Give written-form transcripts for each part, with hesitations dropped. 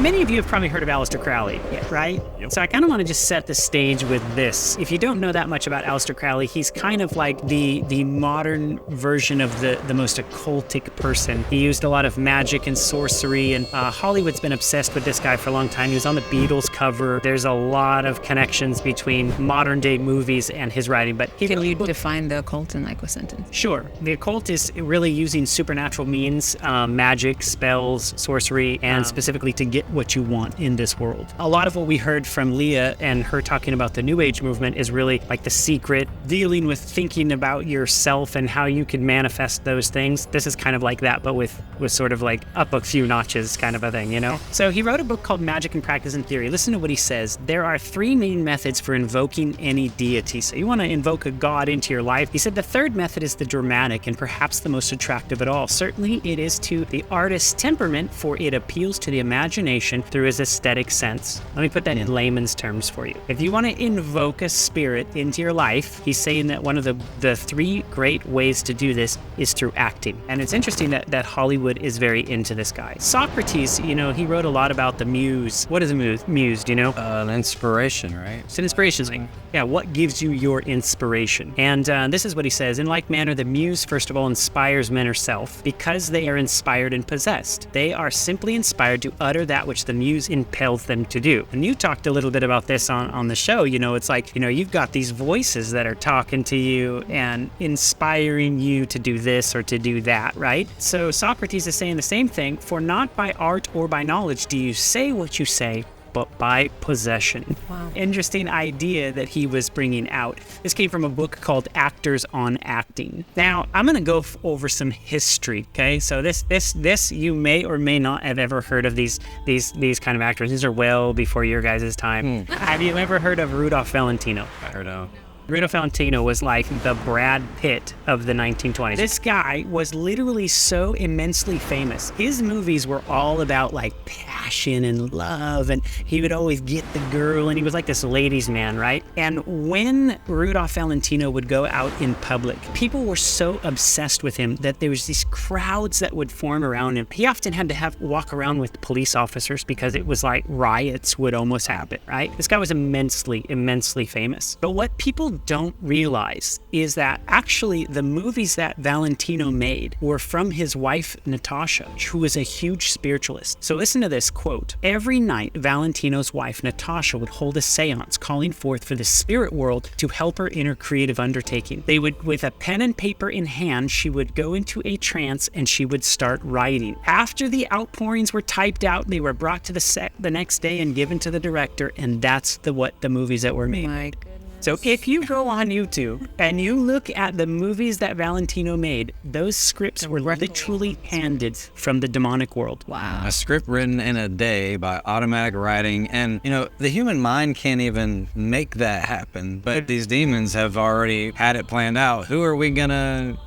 Many of you have probably heard of Aleister Crowley, right? Yep. So I kind of want to just set the stage with this. If you don't know that much about Aleister Crowley, he's kind of like the modern version of the most occultic person. He used a lot of magic and sorcery, and Hollywood's been obsessed with this guy for a long time. He was on the Beatles cover. There's a lot of connections between modern day movies and his writing. But can you define the occult in like a sentence? Sure. The occult is really using supernatural means, magic, spells, sorcery, and specifically to get what you want in this world. A lot of what we heard from Leah and her talking about the New Age movement is really like The Secret, dealing with thinking about yourself and how you can manifest those things. This is kind of like that, but with sort of like up a few notches kind of a thing, you know? So he wrote a book called Magic and Practice and Theory. Listen to what he says. There are 3 main methods for invoking any deity. So you want to invoke a god into your life. He said the third method is the dramatic and perhaps the most attractive at all. Certainly it is to the artist's temperament, for it appeals to the imagination through his aesthetic sense. Let me put that in layman's terms for you. If you want to invoke a spirit into your life, he's saying that one of the 3 great ways to do this is through acting. And it's interesting that Hollywood is very into this guy. Socrates, you know, he wrote a lot about the muse. What is a muse, do you know? An inspiration, right? It's an inspiration. Like, yeah, what gives you your inspiration? And this is what he says. In like manner, the muse, first of all, inspires men herself because they are inspired and possessed. They are simply inspired to utter that which the muse impels them to do. And you talked a little bit about this on the show. You know, it's like, you know, you've got these voices that are talking to you and inspiring you to do this or to do that, right? So Socrates is saying the same thing. For not by art or by knowledge do you say what you say, but by possession. Wow. Interesting idea that he was bringing out. This came from a book called Actors on Acting. Now, I'm going to go over some history, okay? So this you may or may not have ever heard of these kind of actors. These are well before your guys' time. Have you ever heard of Rudolph Valentino? I heard of. Rudolph Valentino was like the Brad Pitt of the 1920s. This guy was literally so immensely famous. His movies were all about like passion and love, and he would always get the girl, and he was like this ladies' man, right? And when Rudolph Valentino would go out in public, people were so obsessed with him that there was these crowds that would form around him. He often had to walk around with police officers because it was like riots would almost happen, right? This guy was immensely famous. But what people don't realize is that actually the movies that Valentino made were from his wife Natasha, who was a huge spiritualist. So listen to this quote. Every night Valentino's wife Natasha would hold a seance calling forth for the spirit world to help her in her creative undertaking. They would, with a pen and paper in hand, she would go into a trance and she would start writing. After the outpourings were typed out, they were brought to the set the next day and given to the director, and that's what the movies that were made. My So if you go on YouTube and you look at the movies that Valentino made, those scripts were literally handed from the demonic world. Wow. A script written in a day by automatic writing. And, you know, the human mind can't even make that happen. But these demons have already had it planned out. Who's gonna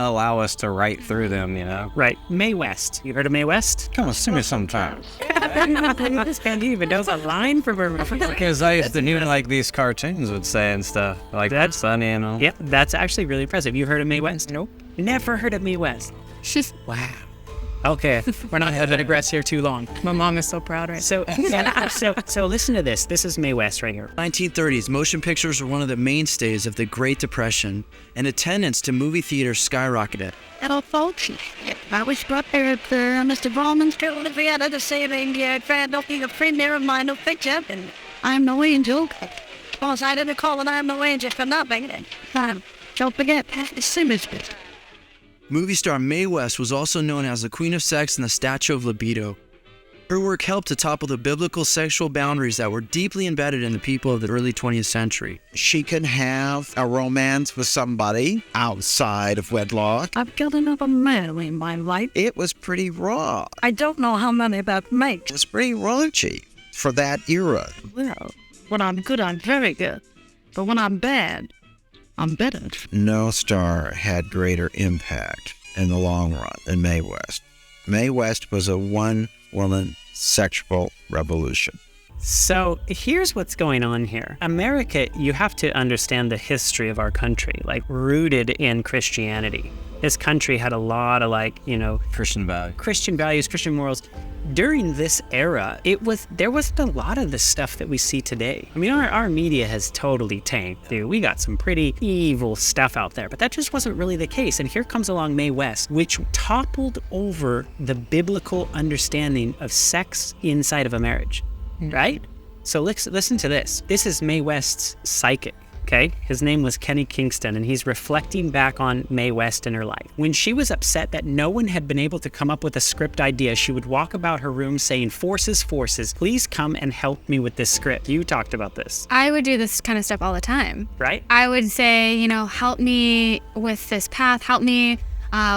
allow us to write through them, you know? Right. Mae West. You heard of Mae West? Come on, see me sometime. This can't even knows a line from her movie. Because I used to hear like these cartoons would say and stuff. Like that's funny, you know? Yep, that's actually really impressive. You heard of Mae West? Nope. Never heard of Mae West. Wow. Okay, we're not going to digress here too long. My mom is so proud right So listen to this. This is Mae West right here. 1930s, motion pictures were one of the mainstays of the Great Depression, and attendance to movie theaters skyrocketed. Hello, folks. I was brought there at Mr. Ballman's Theater to say a friend looking a friend there of mine who picked up, and I'm no angel. Because I didn't call it I'm no angel for nothing. Don't forget, it's image. Movie star Mae West was also known as the Queen of Sex and the Statue of Libido. Her work helped to topple the biblical sexual boundaries that were deeply embedded in the people of the early 20th century. She can have a romance with somebody outside of wedlock. I've got another man in my life. It was pretty raw. I don't know how many that makes. It's pretty raunchy for that era. Well, when I'm good, I'm very good. But when I'm bad, I'm better. No star had greater impact in the long run than Mae West. Mae West was a one-woman sexual revolution. So here's what's going on here. America, you have to understand the history of our country, like rooted in Christianity. This country had a lot of Christian value. Christian values, Christian morals. During this era, there wasn't a lot of the stuff that we see today. I mean, our media has totally tanked, dude. We got some pretty evil stuff out there, but that just wasn't really the case. And here comes along Mae West, which toppled over the biblical understanding of sex inside of a marriage, right? So listen to this. This is Mae West's psychic. Okay, his name was Kenny Kingston, and he's reflecting back on Mae West in her life. When she was upset that no one had been able to come up with a script idea, she would walk about her room saying, forces, please come and help me with this script. You talked about this. I would do this kind of stuff all the time. Right? I would say, help me with this path, help me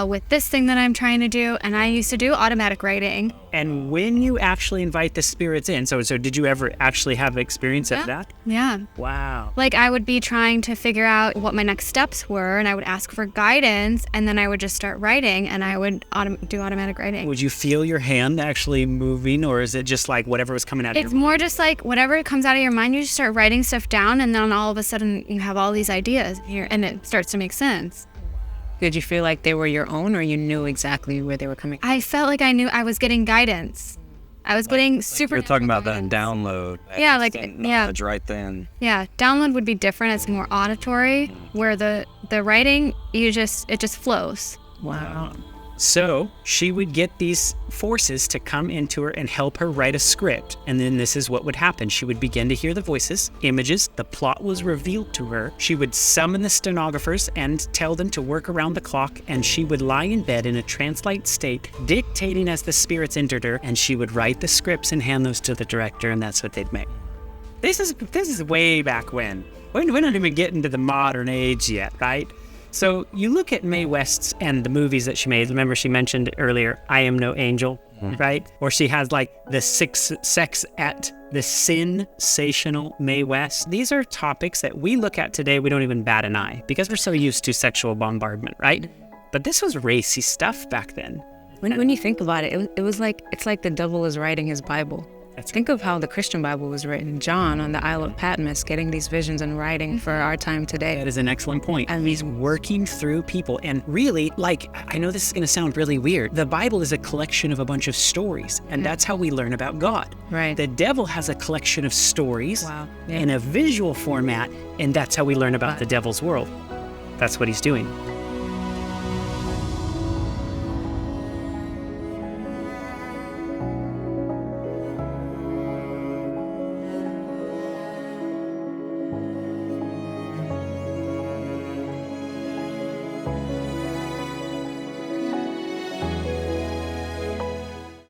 with this thing that I'm trying to do. And I used to do automatic writing. And when you actually invite the spirits in, so did you ever actually have experience of that? Yeah. Wow. Like I would be trying to figure out what my next steps were, and I would ask for guidance, and then I would just start writing, and I would do automatic writing. Would you feel your hand actually moving, or is it just like whatever was coming out of your It's more just like whatever comes out of your mind, you just start writing stuff down, and then all of a sudden you have all these ideas here, and it starts to make sense. Did you feel like they were your own, or you knew exactly where they were coming from? I felt like I knew I was getting guidance. I was getting super. You're talking about that download. Yeah, Knowledge right then. Yeah, download would be different. It's more auditory, where the writing, it just flows. Wow. So she would get these forces to come into her and help her write a script. And then this is what would happen. She would begin to hear the voices, images, the plot was revealed to her. She would summon the stenographers and tell them to work around the clock. And she would lie in bed in a trance-like state, dictating as the spirits entered her. And she would write the scripts and hand those to the director, and that's what they'd make. This is way back when. We're not even getting to the modern age yet, right? So you look at Mae West's and the movies that she made. Remember she mentioned earlier, I Am No Angel, right? Or she has like the sex at the sensational Mae West. These are topics that we look at today, we don't even bat an eye because we're so used to sexual bombardment, right? But this was racy stuff back then. When you think about it, it's like the devil is writing his Bible. Think of how the Christian Bible was written. John on the Isle of Patmos getting these visions and writing for our time today. That is an excellent point. And he's working through people. And really, I know this is going to sound really weird. The Bible is a collection of a bunch of stories. And that's how we learn about God. Right. The devil has a collection of stories in a visual format. And that's how we learn about the devil's world. That's what he's doing.